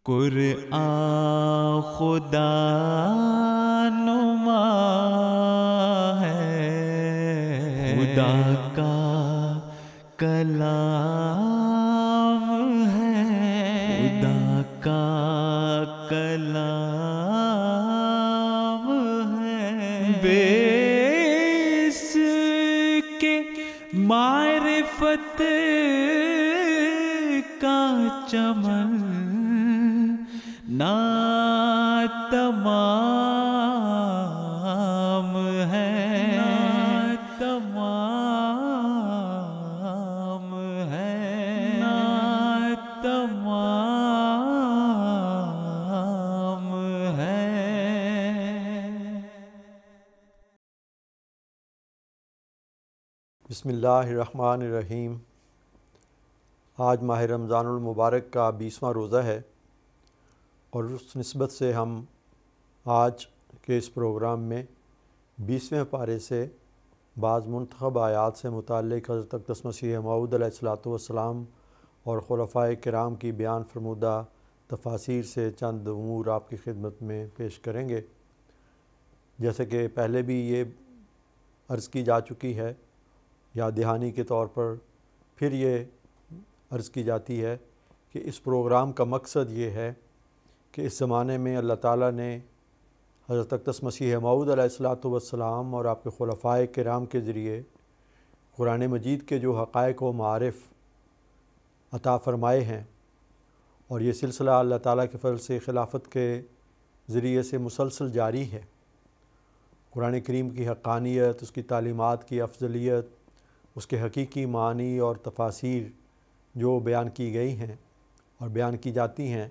قرآن خدا نما ہے، خدا کا کلام ہے، خدا کا کلام ہے، بے اس کے معرفت کا چمن ناتمام ہے، ناتمام ہے، ناتمام ہے۔ بسم اللہ الرحمن الرحیم۔ آج ماہ رمضان المبارک کا 20واں روزہ ہے، اور اس نسبت سے ہم آج کے اس پروگرام میں 20ویں پارے سے بعض منتخب آیات سے متعلق حضرت اقدس مسیح موعود علیہ السلام اور خلفائے کرام کی بیان فرمودہ تفاسیر سے چند امور آپ کی خدمت میں پیش کریں گے۔ جیسے کہ پہلے بھی یہ عرض کی جا چکی ہے یا دہانی کے طور پر پھر یہ عرض کی جاتی ہے کہ اس پروگرام کا مقصد یہ ہے کہ اس زمانے میں اللہ تعالیٰ نے حضرت اقدس مسیح موعود علیہ السلام اور آپ کے خلفائے کرام کے ذریعے قرآن مجید کے جو حقائق و معارف عطا فرمائے ہیں، اور یہ سلسلہ اللہ تعالیٰ کے فضل سے خلافت کے ذریعے سے مسلسل جاری ہے۔ قرآن کریم کی حقانیت، اس کی تعلیمات کی افضلیت، اس کے حقیقی معنی اور تفاسیر جو بیان کی گئی ہیں اور بیان کی جاتی ہیں،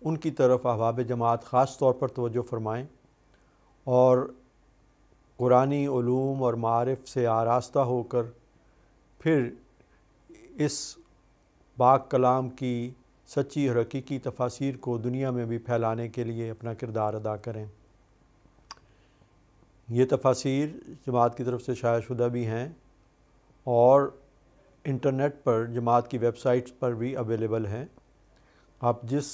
ان کی طرف احباب جماعت خاص طور پر توجہ فرمائیں، اور قرآنی علوم اور معارف سے آراستہ ہو کر پھر اس پاک کلام کی سچی اور حقیقی تفاسیر کو دنیا میں بھی پھیلانے کے لیے اپنا کردار ادا کریں۔ یہ تفاسیر جماعت کی طرف سے شائع شدہ بھی ہیں اور انٹرنیٹ پر جماعت کی ویب سائٹس پر بھی اویلیبل ہیں۔ آپ جس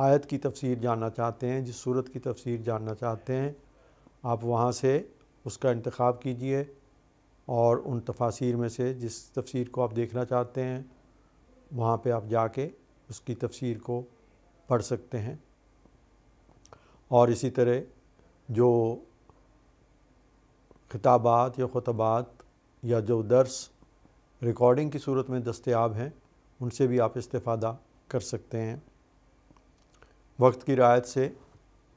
آیت کی تفسیر جاننا چاہتے ہیں، جس سورت کی تفسیر جاننا چاہتے ہیں، آپ وہاں سے اس کا انتخاب کیجئے، اور ان تفاسیر میں سے جس تفسیر کو آپ دیکھنا چاہتے ہیں وہاں پہ آپ جا کے اس کی تفسیر کو پڑھ سکتے ہیں۔ اور اسی طرح جو خطابات یا خطبات یا جو درس ریکارڈنگ کی صورت میں دستیاب ہیں، ان سے بھی آپ استفادہ کر سکتے ہیں۔ وقت کی رعایت سے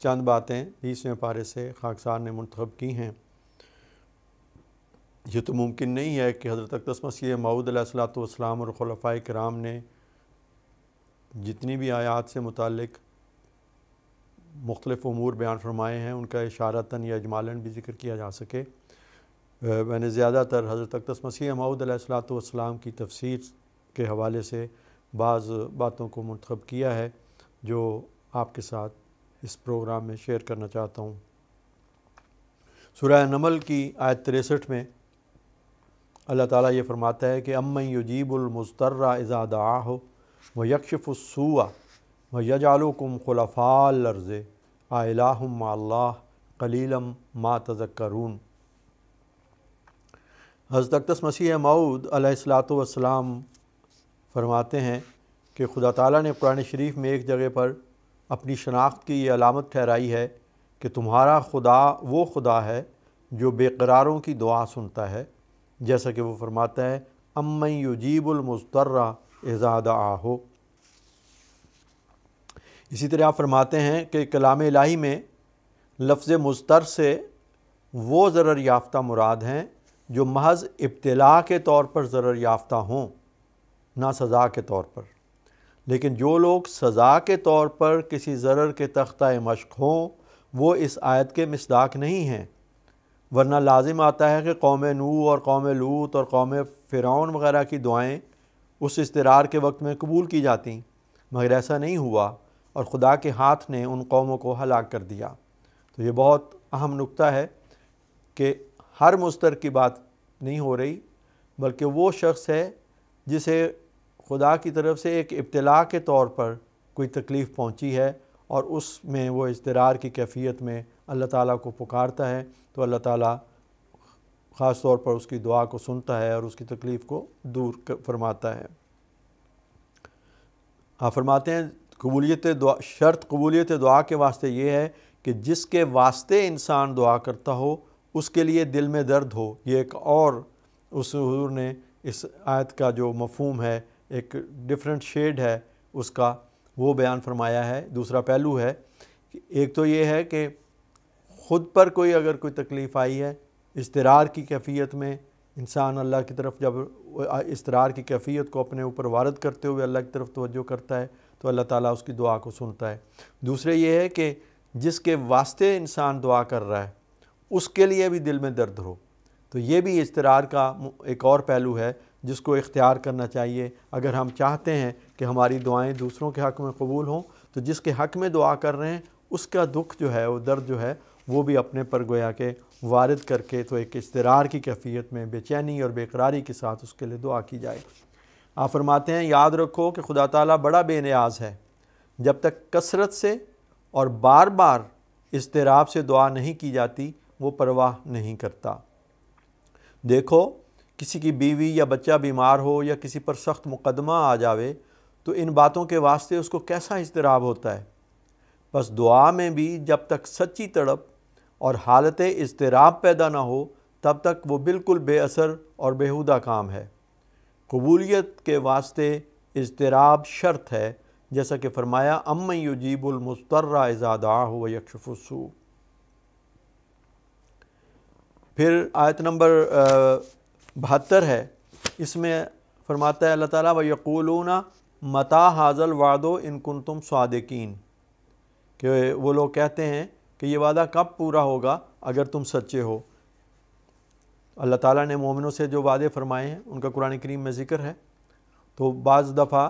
چند باتیں 20ویں پارے سے خاکسار نے منتخب کی ہیں۔ یہ تو ممکن نہیں ہے کہ حضرت اقدس مسیح موعود علیہ السلام اور خلفائے کرام نے جتنی بھی آیات سے متعلق مختلف امور بیان فرمائے ہیں ان کا اشارتاً یا اجمالاً بھی ذکر کیا جا سکے۔ میں نے زیادہ تر حضرت اقدس مسیح موعود علیہ السلام کی تفسیر کے حوالے سے بعض باتوں کو منتخب کیا ہے جو آپ کے ساتھ اس پروگرام میں شیئر کرنا چاہتا ہوں۔ سورہ نمل کی آیت 63 میں اللہ تعالیٰ یہ فرماتا ہے کہ امن یجیب المضطر اذا دعاہ ویکشف السوء ویجعلکم خلفاء الارض االہ مع اللہ قلیلا ما تذکرون۔ حضرت اقدس مسیح موعود علیہ السلام فرماتے ہیں کہ خدا تعالیٰ نے قرآن شریف میں ایک جگہ پر اپنی شناخت کی یہ علامت ٹھہرائی ہے کہ تمہارا خدا وہ خدا ہے جو بے قراروں کی دعا سنتا ہے، جیسا کہ وہ فرماتا ہے امن یجیب المضطر اذا دعاہ۔ اسی طرح آپ فرماتے ہیں کہ کلام الہی میں لفظ مضطر سے وہ ضرر یافتہ مراد ہیں جو محض ابتلا کے طور پر ضرر یافتہ ہوں، نہ سزا کے طور پر۔ لیکن جو لوگ سزا کے طور پر کسی ضرر کے تختہ مشق ہوں وہ اس آیت کے مصداق نہیں ہیں، ورنہ لازم آتا ہے کہ قوم نوح اور قوم لوط اور قوم فرعون وغیرہ کی دعائیں اس اضطرار کے وقت میں قبول کی جاتیں، مگر ایسا نہیں ہوا اور خدا کے ہاتھ نے ان قوموں کو ہلاک کر دیا۔ تو یہ بہت اہم نکتہ ہے کہ ہر مضطر کی بات نہیں ہو رہی، بلکہ وہ شخص ہے جسے خدا کی طرف سے ایک ابتلا کے طور پر کوئی تکلیف پہنچی ہے اور اس میں وہ اضطرار کی کیفیت میں اللہ تعالیٰ کو پکارتا ہے تو اللہ تعالیٰ خاص طور پر اس کی دعا کو سنتا ہے اور اس کی تکلیف کو دور فرماتا ہے۔ آپ فرماتے ہیں قبولیت دعا، شرط قبولیت دعا کے واسطے یہ ہے کہ جس کے واسطے انسان دعا کرتا ہو اس کے لیے دل میں درد ہو۔ یہ ایک اور اس حضور نے اس آیت کا جو مفہوم ہے، ایک ڈیفرنٹ شیڈ ہے اس کا، وہ بیان فرمایا ہے۔ دوسرا پہلو ہے کہ ایک تو یہ ہے کہ خود پر کوئی اگر کوئی تکلیف آئی ہے، اضطرار کی کیفیت میں انسان اللہ کی طرف جب اضطرار کی کیفیت کو اپنے اوپر وارد کرتے ہوئے اللہ کی طرف توجہ کرتا ہے تو اللہ تعالیٰ اس کی دعا کو سنتا ہے۔ دوسرے یہ ہے کہ جس کے واسطے انسان دعا کر رہا ہے اس کے لیے بھی دل میں درد ہو، تو یہ بھی اضطرار کا ایک اور پہلو ہے جس کو اختیار کرنا چاہیے۔ اگر ہم چاہتے ہیں کہ ہماری دعائیں دوسروں کے حق میں قبول ہوں تو جس کے حق میں دعا کر رہے ہیں اس کا دکھ جو ہے، وہ درد جو ہے، وہ بھی اپنے پر گویا کہ وارد کر کے تو ایک اضطرار کی کیفیت میں بے چینی اور بے قراری کے ساتھ اس کے لیے دعا کی جائے۔ آپ فرماتے ہیں یاد رکھو کہ خدا تعالیٰ بڑا بے نیاز ہے، جب تک کثرت سے اور بار بار اضطراب سے دعا نہیں کی جاتی وہ پرواہ نہیں کرتا۔ دیکھو کسی کی بیوی یا بچہ بیمار ہو یا کسی پر سخت مقدمہ آ جاوے تو ان باتوں کے واسطے اس کو کیسا اضطراب ہوتا ہے۔ بس دعا میں بھی جب تک سچی تڑپ اور حالت اضطراب پیدا نہ ہو تب تک وہ بالکل بے اثر اور بیہودہ کام ہے۔ قبولیت کے واسطے اضطراب شرط ہے، جیسا کہ فرمایا امن یجیب المضطر اذا دعاہ ویکشف السوء۔ پھر آیت نمبر 72 ہے، اس میں فرماتا ہے اللہ تعالیٰ وَيَقُولُونَ مَتَىٰ هَٰذَا الْوَعْدُ إِن كُنتُمْ صَادِقِينَ، کہ وہ لوگ کہتے ہیں کہ یہ وعدہ کب پورا ہوگا اگر تم سچے ہو۔ اللہ تعالیٰ نے مومنوں سے جو وعدے فرمائے ہیں ان کا قرآن کریم میں ذکر ہے، تو بعض دفعہ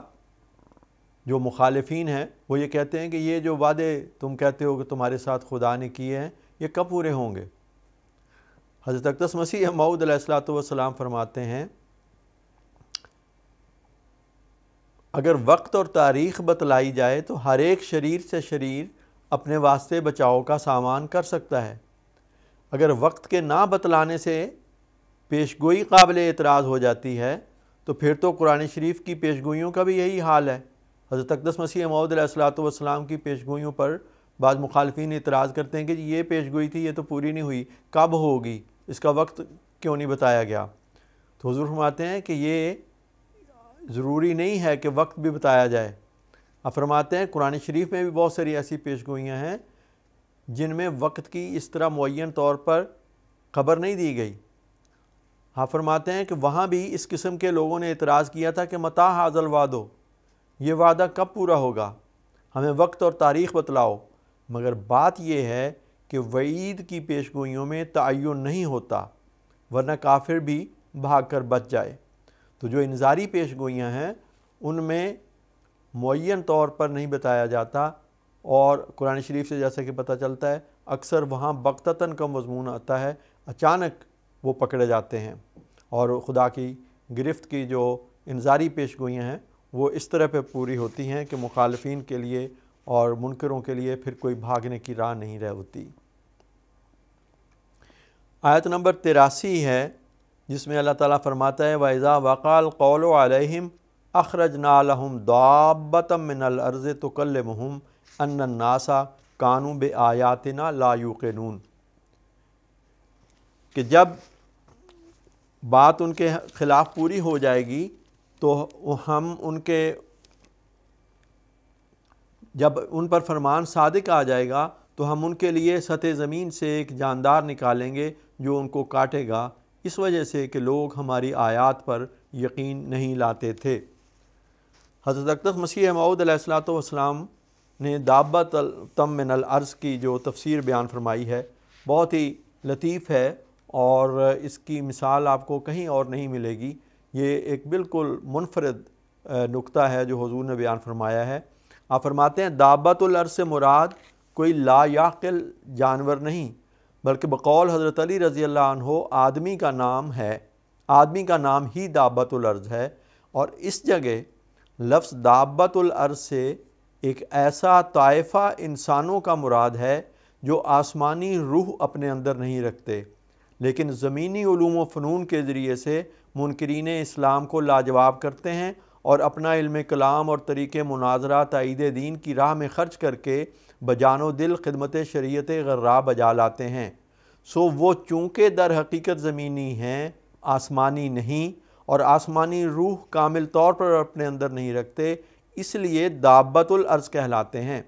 جو مخالفین ہیں وہ یہ کہتے ہیں کہ یہ جو وعدے تم کہتے ہو کہ تمہارے ساتھ خدا نے کیے ہیں یہ کب پورے ہوں گے۔ حضرت اقدس مسیح موعود علیہ السلام فرماتے ہیں اگر وقت اور تاریخ بتلائی جائے تو ہر ایک شریر سے شریر اپنے واسطے بچاؤ کا سامان کر سکتا ہے۔ اگر وقت کے نہ بتلانے سے پیشگوئی قابل اعتراض ہو جاتی ہے تو پھر تو قرآن شریف کی پیشگوئیوں کا بھی یہی حال ہے۔ حضرت اقدس مسیح موعود علیہ السلام کی پیشگوئیوں پر بعض مخالفین اعتراض کرتے ہیں کہ یہ پیشگوئی تھی، یہ تو پوری نہیں ہوئی، کب ہوگی، اس کا وقت کیوں نہیں بتایا گیا؟ تو حضور فرماتے ہیں کہ یہ ضروری نہیں ہے کہ وقت بھی بتایا جائے۔ آپ فرماتے ہیں قرآن شریف میں بھی بہت ساری ایسی پیشگوئیاں ہیں جن میں وقت کی اس طرح معین طور پر خبر نہیں دی گئی۔ آپ فرماتے ہیں کہ وہاں بھی اس قسم کے لوگوں نے اعتراض کیا تھا کہ متیٰ ھذا الوعد، یہ وعدہ کب پورا ہوگا، ہمیں وقت اور تاریخ بتلاؤ۔ مگر بات یہ ہے کہ وعید کی پیشگوئیوں میں تعین نہیں ہوتا، ورنہ کافر بھی بھاگ کر بچ جائے۔ تو جو انذاری پیشگوئیاں ہیں ان میں معین طور پر نہیں بتایا جاتا، اور قرآن شریف سے جیسا کہ پتہ چلتا ہے اکثر وہاں بغتتاً کا مضمون آتا ہے، اچانک وہ پکڑے جاتے ہیں، اور خدا کی گرفت کی جو انذاری پیشگوئیاں ہیں وہ اس طرح پہ پوری ہوتی ہیں کہ مخالفین کے لیے اور منکروں کے لیے پھر کوئی بھاگنے کی راہ نہیں رہ ہوتی۔ آیت نمبر 83 ہے جس میں اللہ تعالیٰ فرماتا ہے وَإِذَا وَقَعَ الْقَوْلُ عَلَيْهِمْ أَخْرَجْنَا لَهُمْ دَابَّةً مِّنَ الْأَرْضِ تُكَلِّمُهُمْ أَنَّ النَّاسَ كَانُوا بِآيَاتِنَا لَا يُوقِنُونَ، کہ جب بات ان کے خلاف پوری ہو جائے گی تو ہم ان کے جب ان پر فرمان صادق آ جائے گا تو ہم ان کے لیے سطح زمین سے ایک جاندار نکالیں گے جو ان کو کاٹے گا، اس وجہ سے کہ لوگ ہماری آیات پر یقین نہیں لاتے تھے۔ حضرت اقدس مسیح موعود علیہ السلام نے دابۃ من الارض کی جو تفسیر بیان فرمائی ہے بہت ہی لطیف ہے، اور اس کی مثال آپ کو کہیں اور نہیں ملے گی۔ یہ ایک بالکل منفرد نقطہ ہے جو حضور نے بیان فرمایا ہے۔ آپ فرماتے ہیں دابۃ الارض سے مراد کوئی لا یعقل جانور نہیں، بلکہ بقول حضرت علی رضی اللہ عنہ آدمی کا نام ہے، آدمی کا نام ہی دابۃ الارض ہے، اور اس جگہ لفظ دابۃ الارض سے ایک ایسا طائفہ انسانوں کا مراد ہے جو آسمانی روح اپنے اندر نہیں رکھتے لیکن زمینی علوم و فنون کے ذریعے سے منکرین اسلام کو لاجواب کرتے ہیں اور اپنا علم کلام اور طریقے مناظرہ تائید دین کی راہ میں خرچ کر کے بجان و دل خدمت شریعت غراء بجا لاتے ہیں۔ سو وہ چونکہ در حقیقت زمینی ہیں، آسمانی نہیں، اور آسمانی روح کامل طور پر اپنے اندر نہیں رکھتے، اس لیے دابۃ الارض کہلاتے ہیں۔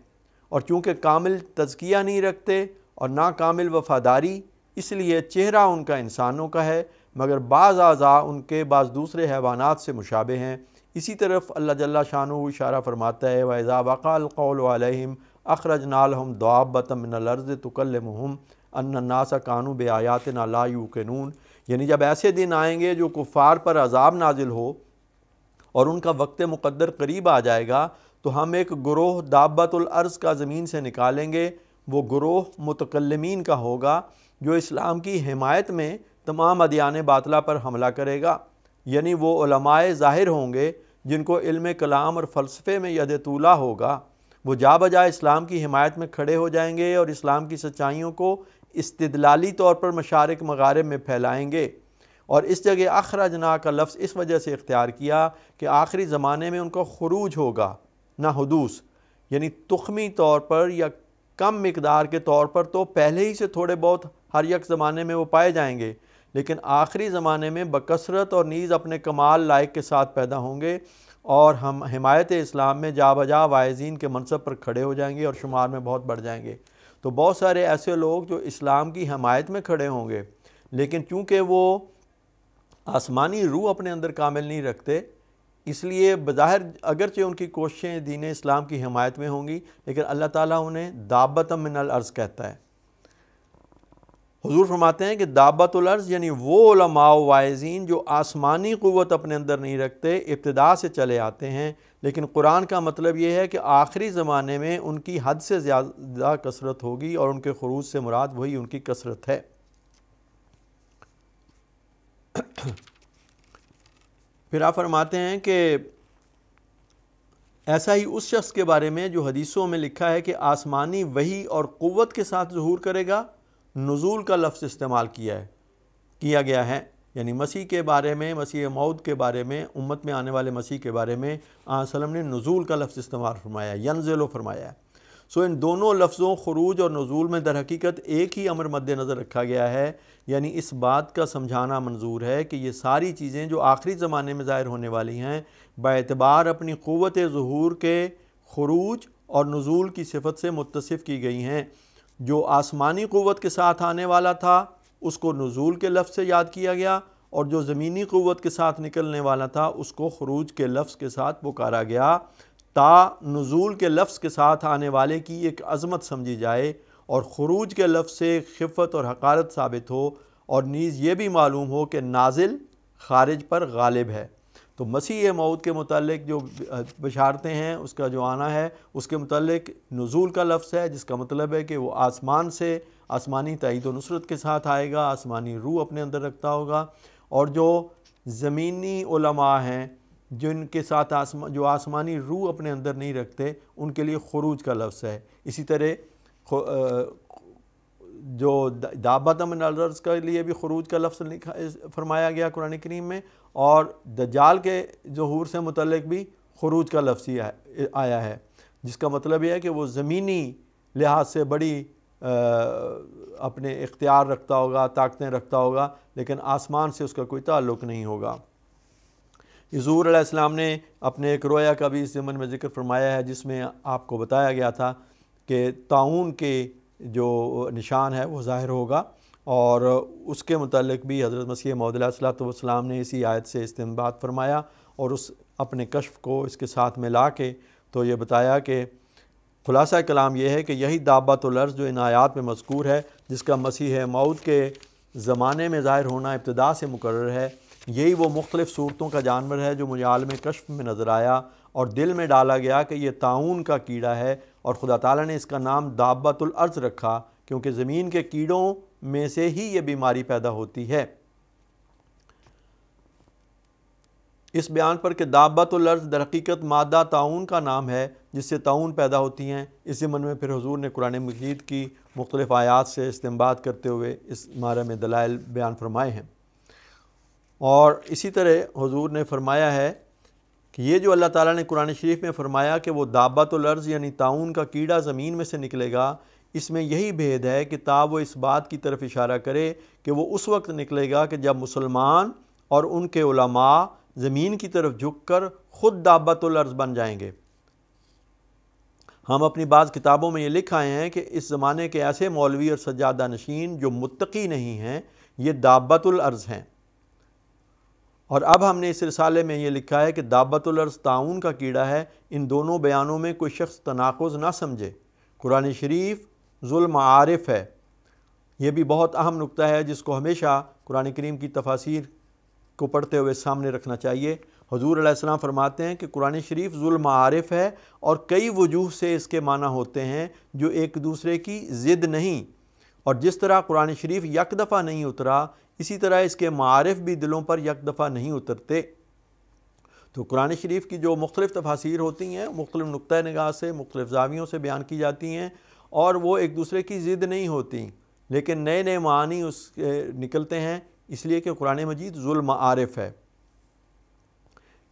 اور چونکہ کامل تزکیہ نہیں رکھتے اور نہ کامل وفاداری، اس لیے چہرہ ان کا انسانوں کا ہے مگر بعض اعضاء ان کے بعض دوسرے حیوانات سے مشابہ ہیں۔ اسی طرف اللہ جل شانہ اشارہ فرماتا ہے وَإِذَا وَقَعَ الْقَوْلُ عَلَيْهِمْ أَخْرَجْنَا لَهُمْ دَابَّةً مِّنَ الْأَرْضِ تُكَلِّمُهُمْ أَنَّ النَّاسَ كَانُوا بِآيَاتِنَا لَا يُوقِنُونَ، یعنی جب ایسے دن آئیں گے جو کفار پر عذاب نازل ہو اور ان کا وقت مقدر قریب آ جائے گا تو ہم ایک گروہ دابۃ الارض کا زمین سے نکالیں گے، وہ گروہ متکلمین کا ہوگا جو اسلام کی حمایت میں تمام ادیان باطلہ پر حملہ کرے گا، یعنی وہ علماء ظاہر ہوں گے جن کو علم کلام اور فلسفے میں ید طولہ ہوگا۔ وہ جا بجا اسلام کی حمایت میں کھڑے ہو جائیں گے اور اسلام کی سچائیوں کو استدلالی طور پر مشارق مغارب میں پھیلائیں گے۔ اور اس جگہ اخرجنا کا لفظ اس وجہ سے اختیار کیا کہ آخری زمانے میں ان کا خروج ہوگا، نہ حدوث، یعنی تخمی طور پر یا کم مقدار کے طور پر تو پہلے ہی سے تھوڑے بہت ہر یک زمانے میں وہ پائے جائیں گے، لیکن آخری زمانے میں بکثرت اور نیز اپنے کمال لائق کے ساتھ پیدا ہوں گے اور ہم حمایت اسلام میں جا بجا واعظین کے منصب پر کھڑے ہو جائیں گے اور شمار میں بہت بڑھ جائیں گے۔ تو بہت سارے ایسے لوگ جو اسلام کی حمایت میں کھڑے ہوں گے لیکن چونکہ وہ آسمانی روح اپنے اندر کامل نہیں رکھتے، اس لیے بظاہر اگرچہ ان کی کوششیں دین اسلام کی حمایت میں ہوں گی لیکن اللہ تعالیٰ انہیں دابۃ من الارض کہتا ہے۔ حضور فرماتے ہیں کہ دابۃ الارض یعنی وہ علماء و واعظین جو آسمانی قوت اپنے اندر نہیں رکھتے، ابتدا سے چلے آتے ہیں، لیکن قرآن کا مطلب یہ ہے کہ آخری زمانے میں ان کی حد سے زیادہ کثرت ہوگی اور ان کے خروج سے مراد وہی ان کی کثرت ہے۔ پھر آپ فرماتے ہیں کہ ایسا ہی اس شخص کے بارے میں جو حدیثوں میں لکھا ہے کہ آسمانی وحی اور قوت کے ساتھ ظہور کرے گا، نزول کا لفظ استعمال کیا گیا ہے، یعنی مسیح کے بارے میں، مسیح موعود کے بارے میں، امت میں آنے والے مسیح کے بارے میں آن صلی اللہ علیہ وسلم نے نزول کا لفظ استعمال فرمایا، ینزل فرمایا ہے۔ سو ان دونوں لفظوں خروج اور نزول میں در حقیقت ایک ہی امر مد نظر رکھا گیا ہے، یعنی اس بات کا سمجھانا منظور ہے کہ یہ ساری چیزیں جو آخری زمانے میں ظاہر ہونے والی ہیں باعتبار اپنی قوت ظہور کے خروج اور نزول کی صفت سے متصف کی گئی ہیں۔ جو آسمانی قوت کے ساتھ آنے والا تھا اس کو نزول کے لفظ سے یاد کیا گیا، اور جو زمینی قوت کے ساتھ نکلنے والا تھا اس کو خروج کے لفظ کے ساتھ پکارا گیا، تا نزول کے لفظ کے ساتھ آنے والے کی ایک عظمت سمجھی جائے اور خروج کے لفظ سے خفت اور حقارت ثابت ہو، اور نیز یہ بھی معلوم ہو کہ نازل خارج پر غالب ہے۔ تو مسیح موعود کے متعلق جو بشارتیں ہیں، اس کا جو آنا ہے اس کے متعلق نزول کا لفظ ہے، جس کا مطلب ہے کہ وہ آسمان سے آسمانی تائید و نصرت کے ساتھ آئے گا، آسمانی روح اپنے اندر رکھتا ہوگا، اور جو زمینی علماء ہیں جن کے ساتھ جو آسمانی روح اپنے اندر نہیں رکھتے ان کے لیے خروج کا لفظ ہے۔ اسی طرح جو دابۃ من الارض کے لیے بھی خروج کا لفظ فرمایا گیا قرآن کریم میں، اور دجال کے ظہور سے متعلق بھی خروج کا لفظ ہی آیا ہے، جس کا مطلب یہ ہے کہ وہ زمینی لحاظ سے بڑی اپنے اختیار رکھتا ہوگا، طاقتیں رکھتا ہوگا، لیکن آسمان سے اس کا کوئی تعلق نہیں ہوگا۔ حضور علیہ السلام نے اپنے ایک رویا کا بھی اس ضمن میں ذکر فرمایا ہے، جس میں آپ کو بتایا گیا تھا کہ طاعون کے جو نشان ہے وہ ظاہر ہوگا، اور اس کے متعلق بھی حضرت مسیح موعود علیہ الصلوۃ والسلام نے اسی آیت سے استنباط فرمایا، اور اس اپنے کشف کو اس کے ساتھ ملا کے تو یہ بتایا کہ خلاصہ کلام یہ ہے کہ یہی دابۃ الارض جو ان آیات میں مذکور ہے، جس کا مسیح موعود کے زمانے میں ظاہر ہونا ابتدا سے مقرر ہے، یہی وہ مختلف صورتوں کا جانور ہے جو مجھے عالم کشف میں نظر آیا اور دل میں ڈالا گیا کہ یہ طاعون کا کیڑا ہے، اور خدا تعالیٰ نے اس کا نام دابۃ الارض رکھا کیونکہ زمین کے کیڑوں میں سے ہی یہ بیماری پیدا ہوتی ہے۔ اس بیان پر کہ دابۃ الارض در حقیقت مادہ طاعون کا نام ہے، جس سے تعاون پیدا ہوتی ہیں۔ اس ضمن میں پھر حضور نے قرآن مجید کی مختلف آیات سے استنباط کرتے ہوئے اس بارے میں دلائل بیان فرمائے ہیں۔ اور اسی طرح حضور نے فرمایا ہے کہ یہ جو اللہ تعالیٰ نے قرآن شریف میں فرمایا کہ وہ دابۃ الارض یعنی طاعون کا کیڑا زمین میں سے نکلے گا، اس میں یہی بھید ہے کہ وہ اس بات کی طرف اشارہ کرے کہ وہ اس وقت نکلے گا کہ جب مسلمان اور ان کے علماء زمین کی طرف جھک کر خود دابۃ الارض بن جائیں گے۔ ہم اپنی بعض کتابوں میں یہ لکھ آئے ہیں کہ اس زمانے کے ایسے مولوی اور سجادہ نشین جو متقی نہیں ہیں، یہ دابۃ الارض ہیں۔ اور اب ہم نے اس رسالے میں یہ لکھا ہے کہ دابۃ الارض طاعون کا کیڑا ہے۔ ان دونوں بیانوں میں کوئی شخص تناقض نہ سمجھے۔ قرآن شریف ذو المعارف ہے۔ یہ بھی بہت اہم نکتہ ہے جس کو ہمیشہ قرآن کریم کی تفاسیر کو پڑھتے ہوئے سامنے رکھنا چاہیے۔ حضور علیہ السلام فرماتے ہیں کہ قرآن شریف ذو المعارف ہے اور کئی وجوہ سے اس کے معنی ہوتے ہیں جو ایک دوسرے کی ضد نہیں، اور جس طرح قرآن شریف یک دفعہ نہیں اترا، اسی طرح اس کے معارف بھی دلوں پر یک دفعہ نہیں اترتے۔ تو قرآن شریف کی جو مختلف تفاسیر ہوتی ہیں مختلف نقطہ نگاہ سے، مختلف زاویوں سے بیان کی جاتی ہیں، اور وہ ایک دوسرے کی ضد نہیں ہوتی، لیکن نئے نئے معانی اس نکلتے ہیں، اس لیے کہ قرآن مجید ذو المعارف ہے۔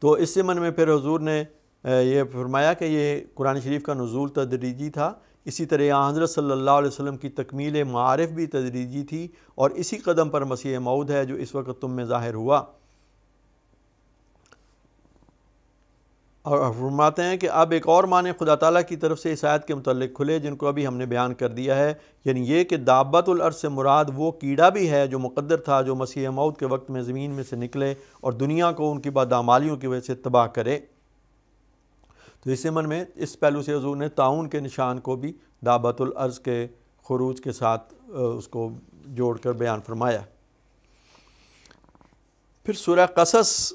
تو اس ضمن میں پھر حضور نے یہ فرمایا کہ یہ قرآن شریف کا نزول تدریجی تھا۔ اسی طرح حضرت صلی اللہ علیہ وسلم کی تکمیل معارف بھی تدریجی تھی، اور اسی قدم پر مسیح موعود ہے جو اس وقت تم میں ظاہر ہوا۔ اور فرماتے ہیں کہ اب ایک اور معنی خدا تعالیٰ کی طرف سے اس آیت کے متعلق کھلے جن کو ابھی ہم نے بیان کر دیا ہے، یعنی یہ کہ دابۃ الارض سے مراد وہ کیڑا بھی ہے جو مقدر تھا، جو مسیح موعود کے وقت میں زمین میں سے نکلے اور دنیا کو ان کی بدعمالیوں کی وجہ سے تباہ کرے۔ تو اس ضمن میں اس پہلو سے حضور نے طاعون کے نشان کو بھی دابۃ الارض کے خروج کے ساتھ اس کو جوڑ کر بیان فرمایا۔ پھر سورہ قصص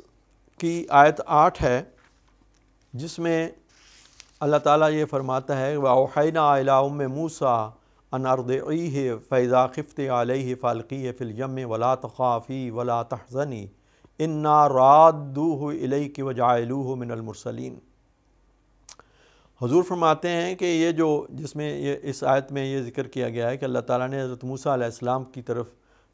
کی آیت 8 ہے جس میں اللہ تعالیٰ یہ فرماتا ہے وَأَوْحَيْنَا إِلَىٰ أُمِّ مُوسَىٰ أَنْ أَرْضِعِيهِ فَإِذَا خِفْتِ عَلَيْهِ فَأَلْقِيهِ فِي الْيَمِّ وَلَا تَخَافِي وَلَا تَحْزَنِي إِنَّا رَادُّوهُ إِلَيْكِ وَجَاعِلُوهُ مِنَ الْمُرْسَلِينَ۔ حضور فرماتے ہیں کہ یہ جو جس میں اس آیت میں یہ ذکر کیا گیا ہے کہ اللہ تعالیٰ نے حضرت موسیٰ علیہ السلام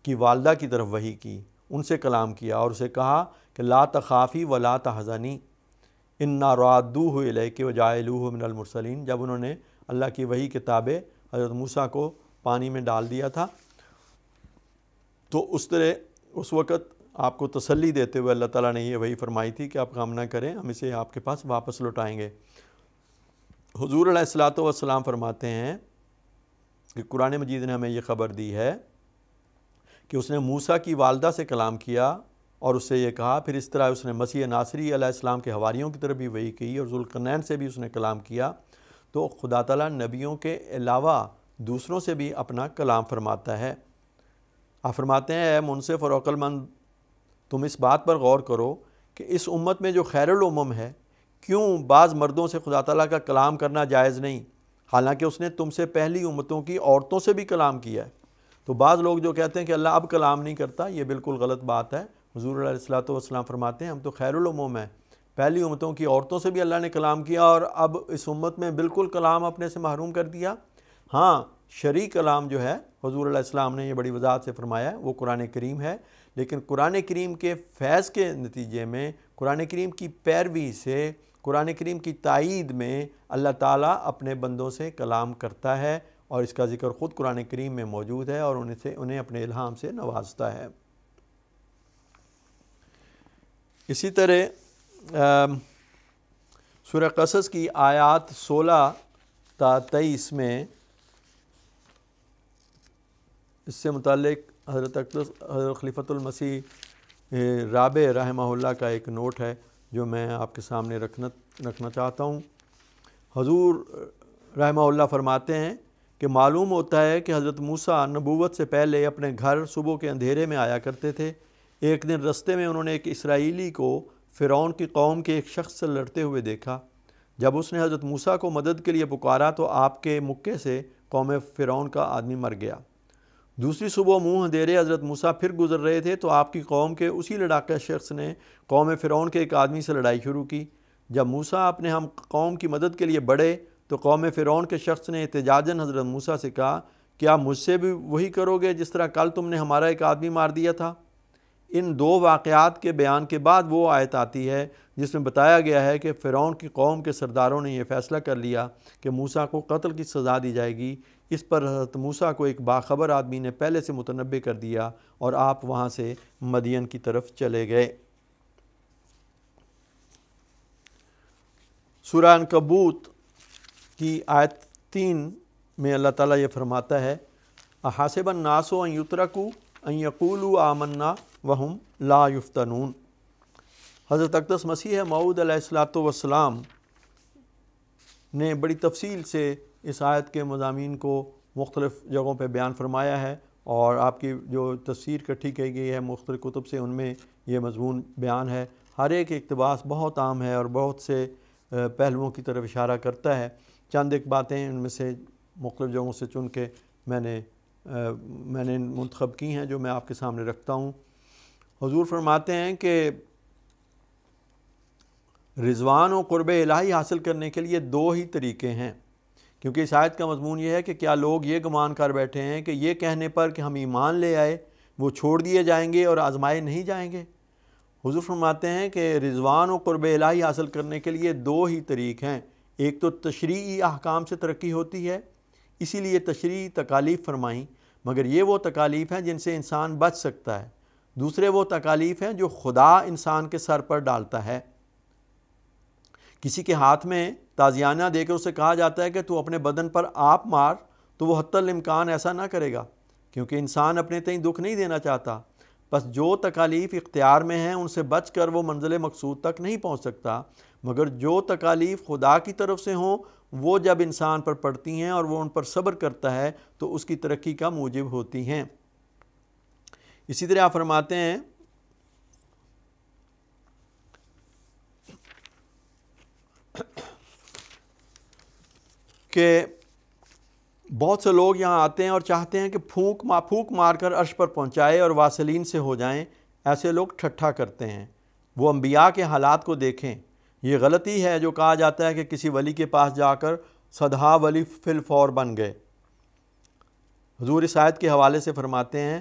کی والدہ کی طرف وحی کی، ان سے کلام کیا اور اسے کہا کہ لا تخافی ولا تحزنی انا رادوہ الیک وجاعلوہ من المرسلین۔ جب انہوں نے اللہ کی وحی کے تابع حضرت موسیٰ کو پانی میں ڈال دیا تھا تو اس طرح اس وقت آپ کو تسلی دیتے ہوئے اللہ تعالیٰ نے یہ وحی فرمائی تھی کہ آپ غم نہ کریں، ہم اسے آپ کے پاس واپس لوٹائیں گے۔ حضور علیہ الصلوۃ والسلام فرماتے ہیں کہ قرآن مجید نے ہمیں یہ خبر دی ہے کہ اس نے موسیٰ کی والدہ سے کلام کیا اور اس سے یہ کہا، پھر اس طرح اس نے مسیح ناصری علیہ السلام کے حواریوں کی طرف بھی وحی کی اور ذوالقرنین سے بھی اس نے کلام کیا۔ تو خدا تعالیٰ نبیوں کے علاوہ دوسروں سے بھی اپنا کلام فرماتا ہے۔ آپ فرماتے ہیں اے منصف اور عقل مند، تم اس بات پر غور کرو کہ اس امت میں جو خیر الامم ہے، کیوں بعض مردوں سے خدا تعالیٰ کا کلام کرنا جائز نہیں، حالانکہ اس نے تم سے پہلی امتوں کی عورتوں سے بھی کلام کیا ہے۔ تو بعض لوگ جو کہتے ہیں کہ اللہ اب کلام نہیں کرتا، یہ بالکل غلط بات ہے۔ حضور علیہ الصلوۃ والسلام فرماتے ہیں ہم تو خیر الامم ہیں، پہلی امتوں کی عورتوں سے بھی اللہ نے کلام کیا، اور اب اس امت میں بالکل کلام اپنے سے محروم کر دیا۔ ہاں، شرعی کلام جو ہے حضور علیہ السلام نے یہ بڑی وضاحت سے فرمایا ہے وہ قرآن کریم ہے، لیکن قرآن کریم کے فیض کے نتیجے میں، قرآن کریم کی پیروی سے، قرآن کریم کی تائید میں اللہ تعالیٰ اپنے بندوں سے کلام کرتا ہے، اور اس کا ذکر خود قرآن کریم میں موجود ہے اور انہیں اپنے الہام سے نوازتا ہے۔ اسی طرح سورہ قصص کی آیات 16 تا 23 میں اس سے متعلق حضرت خلیفۃ المسیح رابع رحمہ اللہ کا ایک نوٹ ہے جو میں آپ کے سامنے رکھنا چاہتا ہوں۔ حضور رحمہ اللہ فرماتے ہیں کہ معلوم ہوتا ہے کہ حضرت موسیٰ نبوت سے پہلے اپنے گھر صبح کے اندھیرے میں آیا کرتے تھے۔ ایک دن رستے میں انہوں نے ایک اسرائیلی کو فرعون کی قوم کے ایک شخص سے لڑتے ہوئے دیکھا۔ جب اس نے حضرت موسیٰ کو مدد کے لیے پکارا تو آپ کے مکے سے قوم فرعون کا آدمی مر گیا۔ دوسری صبح منہ اندھیرے حضرت موسیٰ پھر گزر رہے تھے تو آپ کی قوم کے اسی لڑاکا شخص نے قوم فرعون کے ایک آدمی سے لڑائی شروع کی۔ جب موسیٰ اپنے ہم قوم کی مدد کے لیے بڑھے تو قوم فرعون کے شخص نے احتجاجاً حضرت موسیٰ سے کہا کیا مجھ سے بھی وہی کرو گے جس طرح کل تم نے ہمارا ایک آدمی مار دیا تھا؟ ان دو واقعات کے بیان کے بعد وہ آیت آتی ہے جس میں بتایا گیا ہے کہ فرعون کی قوم کے سرداروں نے یہ فیصلہ کر لیا کہ موسیٰ کو قتل کی سزا دی جائے گی۔ اس پر حضرت موسیٰ کو ایک باخبر آدمی نے پہلے سے متنبع کر دیا اور آپ وہاں سے مدین کی طرف چلے گئے۔ سورہ عنکبوت کی آیت 3 میں اللہ تعالیٰ یہ فرماتا ہے احاسب الناس ان یترکوا ان یقولوا آمنا وہم لا یفتنون۔ حضرت اقدس مسیح موعود علیہ السلام نے بڑی تفصیل سے اس آیت کے مضامین کو مختلف جگہوں پہ بیان فرمایا ہے، اور آپ کی جو تفسیر اکٹھی کی گئی ہے مختلف کتب سے ان میں یہ مضمون بیان ہے۔ ہر ایک اقتباس بہت عام ہے اور بہت سے پہلوؤں کی طرف اشارہ کرتا ہے۔ چند ایک باتیں ان میں سے مختلف جگہوں سے چن کے میں نے منتخب کی ہیں جو میں آپ کے سامنے رکھتا ہوں۔ حضور فرماتے ہیں کہ رضوان و قرب الہی حاصل کرنے کے لیے دو ہی طریقے ہیں، کیونکہ اس آیت کا مضمون یہ ہے کہ کیا لوگ یہ گمان کر بیٹھے ہیں کہ یہ کہنے پر کہ ہم ایمان لے آئے وہ چھوڑ دیے جائیں گے اور آزمائے نہیں جائیں گے؟ حضور فرماتے ہیں کہ رضوان و قرب الہی حاصل کرنے کے لیے دو ہی طریق ہیں۔ ایک تو تشریعی احکام سے ترقی ہوتی ہے، اسی لیے تشریعی تکالیف فرمائیں، مگر یہ وہ تکالیف ہیں جن سے انسان بچ سکتا ہے۔ دوسرے وہ تکالیف ہیں جو خدا انسان کے سر پر ڈالتا ہے۔ کسی کے ہاتھ میں تازیانہ دے کر اسے کہا جاتا ہے کہ تو اپنے بدن پر آپ مار، تو وہ حتی الامکان ایسا نہ کرے گا، کیونکہ انسان اپنے تئیں دکھ نہیں دینا چاہتا۔ بس جو تکالیف اختیار میں ہیں ان سے بچ کر وہ منزل مقصود تک نہیں پہنچ سکتا، مگر جو تکالیف خدا کی طرف سے ہوں وہ جب انسان پر پڑتی ہیں اور وہ ان پر صبر کرتا ہے تو اس کی ترقی کا موجب ہوتی ہیں۔ اسی طرح آپ فرماتے ہیں کہ بہت سے لوگ یہاں آتے ہیں اور چاہتے ہیں کہ پھونک مار کر عرش پر پہنچائے اور واصلین سے ہو جائیں۔ ایسے لوگ ٹھٹھا کرتے ہیں۔ وہ انبیاء کے حالات کو دیکھیں۔ یہ غلطی ہے جو کہا جاتا ہے کہ کسی ولی کے پاس جا کر صدہا ولی فی الفور بن گئے۔ حضور اس آیت کے حوالے سے فرماتے ہیں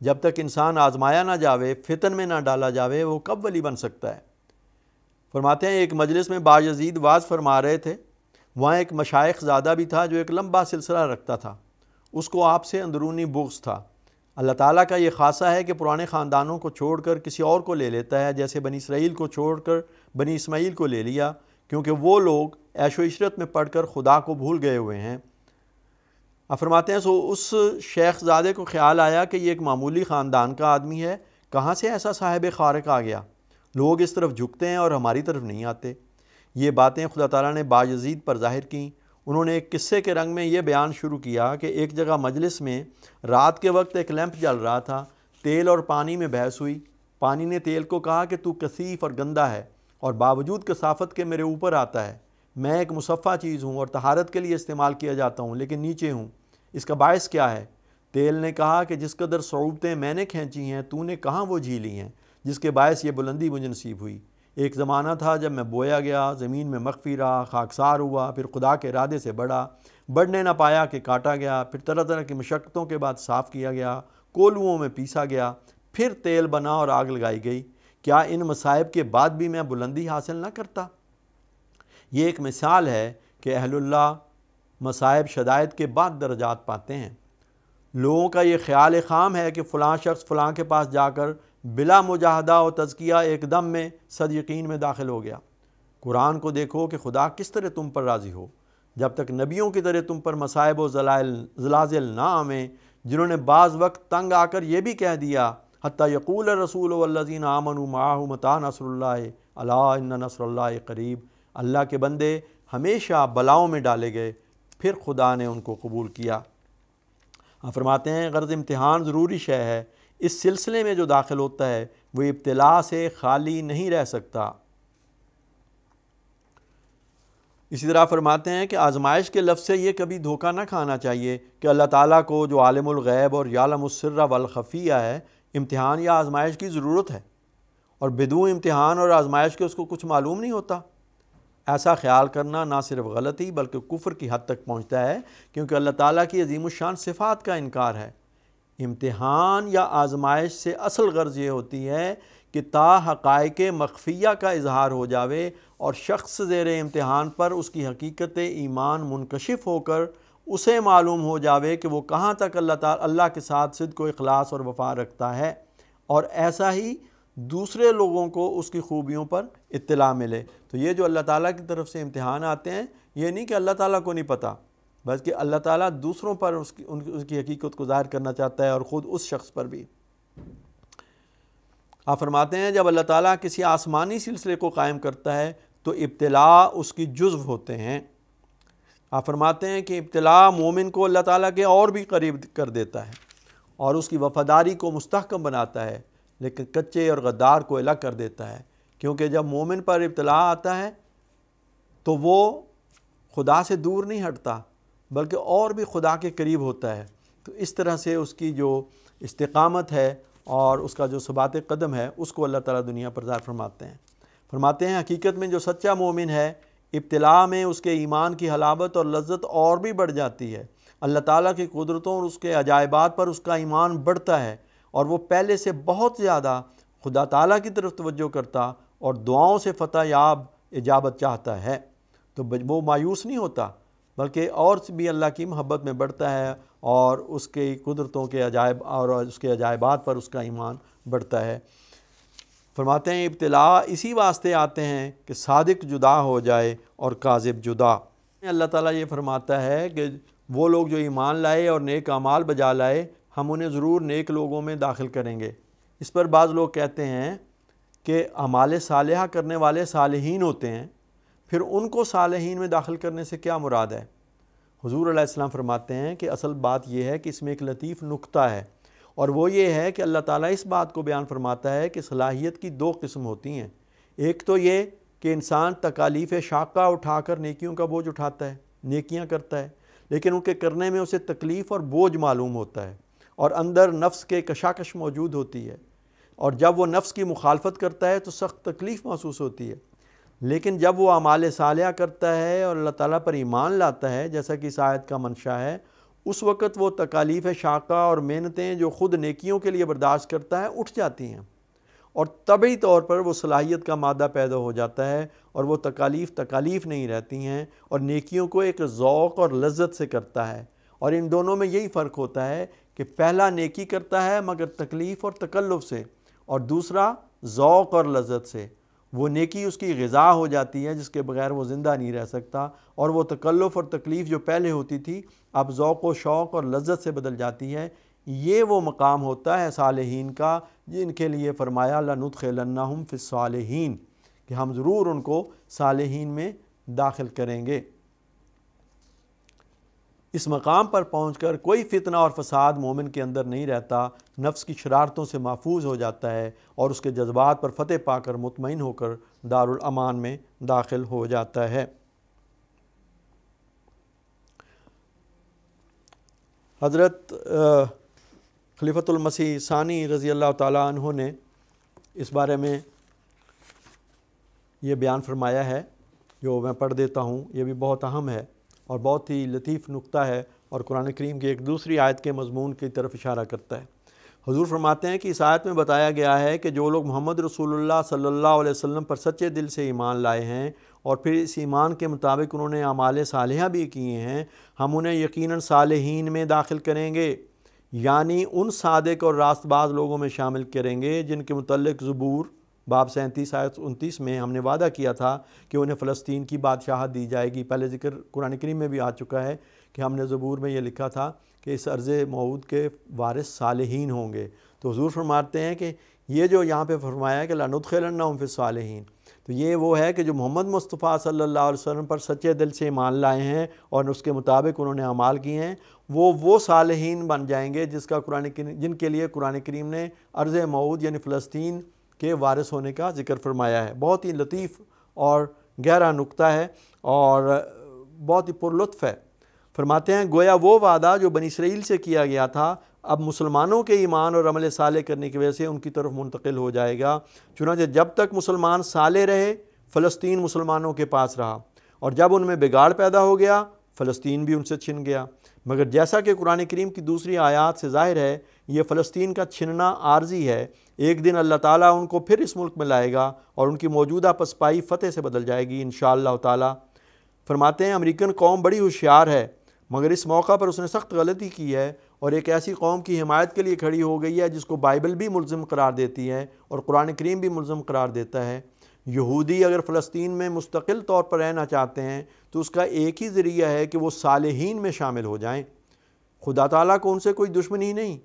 جب تک انسان آزمایا نہ جاوے، فتن میں نہ ڈالا جاوے، وہ کب ولی بن سکتا ہے؟ فرماتے ہیں ایک مجلس میں بایزید واعظ فرما رہے تھے، وہاں ایک مشائخ زادہ بھی تھا جو ایک لمبا سلسلہ رکھتا تھا۔ اس کو آپ سے اندرونی بغض تھا۔ اللہ تعالیٰ کا یہ خاصہ ہے کہ پرانے خاندانوں کو چھوڑ کر کسی اور کو لے لیتا ہے، جیسے بنی اسرائیل کو چھوڑ کر بنی اسماعیل کو لے لیا، کیونکہ وہ لوگ عیش و عشرت میں پڑھ کر خدا کو بھول گئے ہوئے ہیں۔ اب فرماتے ہیں سو اس شیخ زادے کو خیال آیا کہ یہ ایک معمولی خاندان کا آدمی ہے، کہاں سے ایسا صاحب خارق آ گیا؟ لوگ اس طرف جھکتے ہیں اور ہماری طرف نہیں آتے۔ یہ باتیں خدا تعالیٰ نے بایزید پر ظاہر کیں۔ انہوں نے ایک قصے کے رنگ میں یہ بیان شروع کیا کہ ایک جگہ مجلس میں رات کے وقت ایک لیمپ جل رہا تھا، تیل اور پانی میں بحث ہوئی۔ پانی نے تیل کو کہا کہ تو کثیف اور گندا ہے اور باوجود کثافت کے میرے اوپر آتا ہے۔ میں ایک مصفہ چیز ہوں اور طہارت کے لیے استعمال کیا جاتا ہوں، لیکن نیچے ہوں، اس کا باعث کیا ہے؟ تیل نے کہا کہ جس قدر صعوبتیں میں نے کھینچی ہیں تو نے کہاں وہ جھیلی ہیں جس کے باعث یہ بلندی مجھے نصیب ہوئی۔ ایک زمانہ تھا جب میں بویا گیا، زمین میں مخفی رہا، خاکسار ہوا، پھر خدا کے ارادے سے بڑھنے نہ پایا کہ کاٹا گیا، پھر طرح طرح کی مشقتوں کے بعد صاف کیا گیا، کولوؤں میں پیسا گیا، پھر تیل بنا اور آگ لگائی گئی۔ کیا ان مصائب کے بعد بھی میں بلندی حاصل نہ کرتا؟ یہ ایک مثال ہے کہ اہل اللہ مصائب شدائد کے بعد درجات پاتے ہیں۔ لوگوں کا یہ خیال خام ہے کہ فلاں شخص فلاں کے پاس جا کر بلا مجاہدہ و تزکیہ ایک دم میں صد یقین میں داخل ہو گیا۔ قرآن کو دیکھو کہ خدا کس طرح تم پر راضی ہو۔ جب تک نبیوں کی طرح تم پر مصائب و زلازل نہ آویں، جنہوں نے بعض وقت تنگ آ کر یہ بھی کہہ دیا حتیٰ یقول الرسول والذین آمنوا معہ متی نصر اللہ الا ان نصر اللہ قریب، اللہ کے بندے ہمیشہ بلاؤں میں ڈالے گئے، پھر خدا نے ان کو قبول کیا۔ فرماتے ہیں غرض امتحان ضروری شے ہے، اس سلسلے میں جو داخل ہوتا ہے وہ ابتلا سے خالی نہیں رہ سکتا۔ اسی طرح فرماتے ہیں کہ آزمائش کے لفظ سے یہ کبھی دھوکہ نہ کھانا چاہیے کہ اللہ تعالیٰ کو جو عالم الغیب اور یعلم السر والخفیہ ہے، امتحان یا آزمائش کی ضرورت ہے، اور بدون امتحان اور آزمائش کے اس کو کچھ معلوم نہیں ہوتا۔ ایسا خیال کرنا نہ صرف غلطی بلکہ کفر کی حد تک پہنچتا ہے، کیونکہ اللہ تعالیٰ کی عظیم الشان صفات کا انکار ہے۔ امتحان یا آزمائش سے اصل غرض یہ ہوتی ہے کہ تا حقائق مخفیہ کا اظہار ہو جاوے اور شخص زیر امتحان پر اس کی حقیقت ایمان منکشف ہو کر اسے معلوم ہو جاوے کہ وہ کہاں تک اللہ کے ساتھ صدق و اخلاص اور وفا رکھتا ہے، اور ایسا ہی دوسرے لوگوں کو اس کی خوبیوں پر اطلاع ملے۔ تو یہ جو اللہ تعالیٰ کی طرف سے امتحان آتے ہیں، یہ نہیں کہ اللہ تعالیٰ کو نہیں پتہ، بلکہ اللہ تعالیٰ دوسروں پر اس کی حقیقت کو ظاہر کرنا چاہتا ہے، اور خود اس شخص پر بھی۔ آپ فرماتے ہیں جب اللہ تعالیٰ کسی آسمانی سلسلے کو قائم کرتا ہے تو ابتلاء اس کی جزو ہوتے ہیں۔ آپ فرماتے ہیں کہ ابتلاء مومن کو اللہ تعالیٰ کے اور بھی قریب کر دیتا ہے اور اس کی وفاداری کو مستحکم بناتا ہے، لیکن کچے اور غدار کو الگ کر دیتا ہے، کیونکہ جب مومن پر ابتلاء آتا ہے تو وہ خدا سے دور نہیں ہٹتا بلکہ اور بھی خدا کے قریب ہوتا ہے۔ تو اس طرح سے اس کی جو استقامت ہے اور اس کا جو ثبات قدم ہے، اس کو اللہ تعالیٰ دنیا پر ظاہر فرماتے ہیں حقیقت میں جو سچا مومن ہے، ابتلاء میں اس کے ایمان کی حلاوت اور لذت اور بھی بڑھ جاتی ہے۔ اللہ تعالیٰ کی قدرتوں اور اس کے عجائبات پر اس کا ایمان بڑھتا ہے، اور وہ پہلے سے بہت زیادہ خدا تعالیٰ کی طرف توجہ کرتا اور دعاؤں سے فتح یاب اجابت چاہتا ہے۔ تو وہ مایوس نہیں ہوتا بلکہ اور بھی اللہ کی محبت میں بڑھتا ہے، اور اس کی قدرتوں کے عجائب اور اس کے عجائبات پر اس کا ایمان بڑھتا ہے۔ فرماتے ہیں ابتلاء اسی واسطے آتے ہیں کہ صادق جدا ہو جائے اور کاذب جدا۔ اللہ تعالیٰ یہ فرماتا ہے کہ وہ لوگ جو ایمان لائے اور نیک اعمال بجا لائے، ہم انہیں ضرور نیک لوگوں میں داخل کریں گے۔ اس پر بعض لوگ کہتے ہیں کہ اعمال صالحہ کرنے والے صالحین ہوتے ہیں، پھر ان کو صالحین میں داخل کرنے سے کیا مراد ہے؟ حضور علیہ السلام فرماتے ہیں کہ اصل بات یہ ہے کہ اس میں ایک لطیف نکتہ ہے، اور وہ یہ ہے کہ اللہ تعالیٰ اس بات کو بیان فرماتا ہے کہ صلاحیت کی دو قسم ہوتی ہیں۔ ایک تو یہ کہ انسان تکالیف شاقہ اٹھا کر نیکیوں کا بوجھ اٹھاتا ہے، نیکیاں کرتا ہے، لیکن ان کے کرنے میں اسے تکلیف اور بوجھ معلوم ہوتا ہے، اور اندر نفس کے کشاکش موجود ہوتی ہے، اور جب وہ نفس کی مخالفت کرتا ہے تو سخت تکلیف محسوس ہوتی ہے۔ لیکن جب وہ اعمال صالحہ کرتا ہے اور اللہ تعالیٰ پر ایمان لاتا ہے، جیسا کہ اس آیت کا منشا ہے، اس وقت وہ تکالیف شاقہ اور محنتیں جو خود نیکیوں کے لیے برداشت کرتا ہے اٹھ جاتی ہیں، اور طبعی طور پر وہ صلاحیت کا مادہ پیدا ہو جاتا ہے، اور وہ تکالیف نہیں رہتی ہیں، اور نیکیوں کو ایک ذوق اور لذت سے کرتا ہے۔ اور ان دونوں میں یہی فرق ہوتا ہے کہ پہلا نیکی کرتا ہے مگر تکلیف اور تکلف سے، اور دوسرا ذوق اور لذت سے۔ وہ نیکی اس کی غذا ہو جاتی ہے جس کے بغیر وہ زندہ نہیں رہ سکتا، اور وہ تکلف اور تکلیف جو پہلے ہوتی تھی اب ذوق و شوق اور لذت سے بدل جاتی ہے۔ یہ وہ مقام ہوتا ہے صالحین کا جن کے لیے فرمایا لَنُدْخِلَنَّهُمْ فِي الصَّالِحِينَ، کہ ہم ضرور ان کو صالحین میں داخل کریں گے۔ اس مقام پر پہنچ کر کوئی فتنہ اور فساد مومن کے اندر نہیں رہتا، نفس کی شرارتوں سے محفوظ ہو جاتا ہے، اور اس کے جذبات پر فتح پا کر مطمئن ہو کر دارالامان میں داخل ہو جاتا ہے۔ حضرت خلیفۃ المسیح ثانی رضی اللہ تعالیٰ عنہ نے اس بارے میں یہ بیان فرمایا ہے جو میں پڑھ دیتا ہوں، یہ بھی بہت اہم ہے اور بہت ہی لطیف نکتہ ہے، اور قرآن کریم کی ایک دوسری آیت کے مضمون کی طرف اشارہ کرتا ہے۔ حضور فرماتے ہیں کہ اس آیت میں بتایا گیا ہے کہ جو لوگ محمد رسول اللہ صلی اللہ علیہ وسلم پر سچے دل سے ایمان لائے ہیں اور پھر اس ایمان کے مطابق انہوں نے اعمال صالحہ بھی کیے ہیں، ہم انہیں یقیناً صالحین میں داخل کریں گے، یعنی ان صادق اور راست باز لوگوں میں شامل کریں گے جن کے متعلق زبور باب 37 آیت 29 میں ہم نے وعدہ کیا تھا کہ انہیں فلسطین کی بادشاہت دی جائے گی۔ پہلے ذکر قرآن کریم میں بھی آ چکا ہے کہ ہم نے زبور میں یہ لکھا تھا کہ اس ارض موعود کے وارث صالحین ہوں گے۔ تو حضور فرماتے ہیں کہ یہ جو یہاں پہ فرمایا ہے کہ لَنُدْخِلَنَّهُمْ فِي الصَّالِحِينَ، تو یہ وہ ہے کہ جو محمد مصطفیٰ صلی اللہ علیہ وسلم پر سچے دل سے ایمان لائے ہیں اور اس کے مطابق انہوں نے اعمال کیے ہیں، وہ صالحین بن جائیں گے جن کے لیے قرآن کریم نے ارض موعود یعنی فلسطین کے وارث ہونے کا ذکر فرمایا ہے۔ بہت ہی لطیف اور گہرا نکتہ ہے اور بہت ہی پرلطف ہے۔ فرماتے ہیں گویا وہ وعدہ جو بنی اسرائیل سے کیا گیا تھا اب مسلمانوں کے ایمان اور عمل صالح کرنے کی وجہ سے ان کی طرف منتقل ہو جائے گا، چنانچہ جب تک مسلمان صالح رہے فلسطین مسلمانوں کے پاس رہا، اور جب ان میں بگاڑ پیدا ہو گیا فلسطین بھی ان سے چھن گیا۔ مگر جیسا کہ قرآن کریم کی دوسری آیات سے ظاہر ہے، یہ فلسطین کا چھننا عارضی ہے۔ ایک دن اللہ تعالیٰ ان کو پھر اس ملک میں لائے گا اور ان کی موجودہ پسپائی فتح سے بدل جائے گی انشاءاللہ تعالیٰ۔ فرماتے ہیں امریکن قوم بڑی ہوشیار ہے، مگر اس موقع پر اس نے سخت غلطی کی ہے اور ایک ایسی قوم کی حمایت کے لیے کھڑی ہو گئی ہے جس کو بائبل بھی ملزم قرار دیتی ہے اور قرآن کریم بھی ملزم قرار دیتا ہے۔ یہودی اگر فلسطین میں مستقل طور پر رہنا چاہتے ہیں تو اس کا ایک ہی ذریعہ ہے کہ وہ صالحین میں شامل ہو جائیں۔ خدا تعالیٰ کو ان سے کوئی دشمنی نہیں،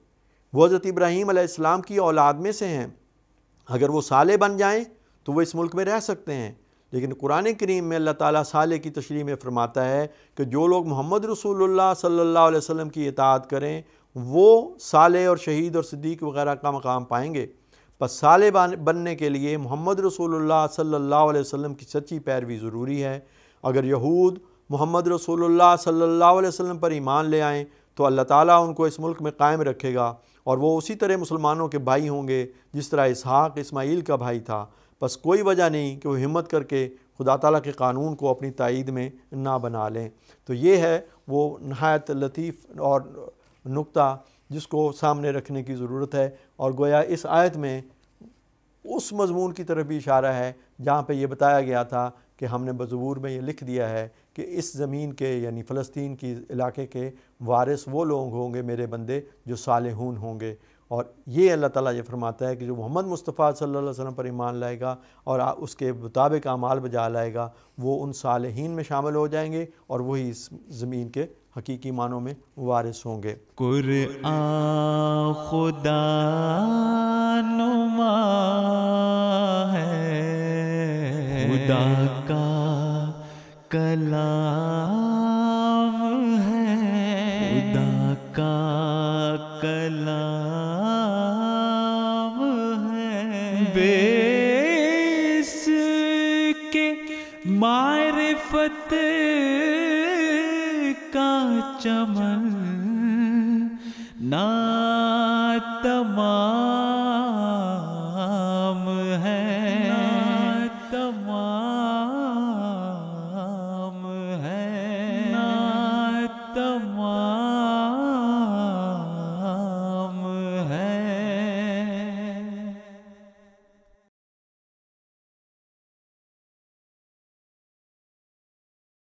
وہ حضرت ابراہیم علیہ السلام کی اولاد میں سے ہیں۔ اگر وہ صالح بن جائیں تو وہ اس ملک میں رہ سکتے ہیں، لیکن قرآن کریم میں اللہ تعالیٰ صالح کی تشریح میں فرماتا ہے کہ جو لوگ محمد رسول اللہ صلی اللہ علیہ وسلم کی اطاعت کریں وہ صالح اور شہید اور صدیق وغیرہ کا مقام پائیں گے۔ پس صالح بننے کے لیے محمد رسول اللہ صلی اللہ علیہ وسلم کی سچی پیروی ضروری ہے۔ اگر یہود محمد رسول اللہ صلی اللہ علیہ وسلم پر ایمان لے آئیں تو اللہ تعالیٰ ان کو اس ملک میں قائم رکھے گا اور وہ اسی طرح مسلمانوں کے بھائی ہوں گے جس طرح اسحاق اسماعیل کا بھائی تھا۔ بس کوئی وجہ نہیں کہ وہ ہمت کر کے خدا تعالیٰ کے قانون کو اپنی تائید میں نہ بنا لیں۔ تو یہ ہے وہ نہایت لطیف اور نقطہ جس کو سامنے رکھنے کی ضرورت ہے، اور گویا اس آیت میں اس مضمون کی طرف بھی اشارہ ہے جہاں پہ یہ بتایا گیا تھا کہ ہم نے بزبور میں یہ لکھ دیا ہے کہ اس زمین کے یعنی فلسطین کی علاقے کے وارث وہ لوگ ہوں گے میرے بندے جو صالحون ہوں گے۔ اور یہ اللہ تعالیٰ یہ فرماتا ہے کہ جو محمد مصطفیٰ صلی اللہ علیہ وسلم پر ایمان لائے گا اور اس کے مطابق اعمال بجا لائے گا وہ ان صالحین میں شامل ہو جائیں گے اور وہی اس زمین کے حقیقی معنوں میں وارث ہوں گے۔ قرآن خدا نما ہے، خدا کا کلام ہے، خدا کا کلام ہے، بے اس کے معرفت کا چمن نہ تمام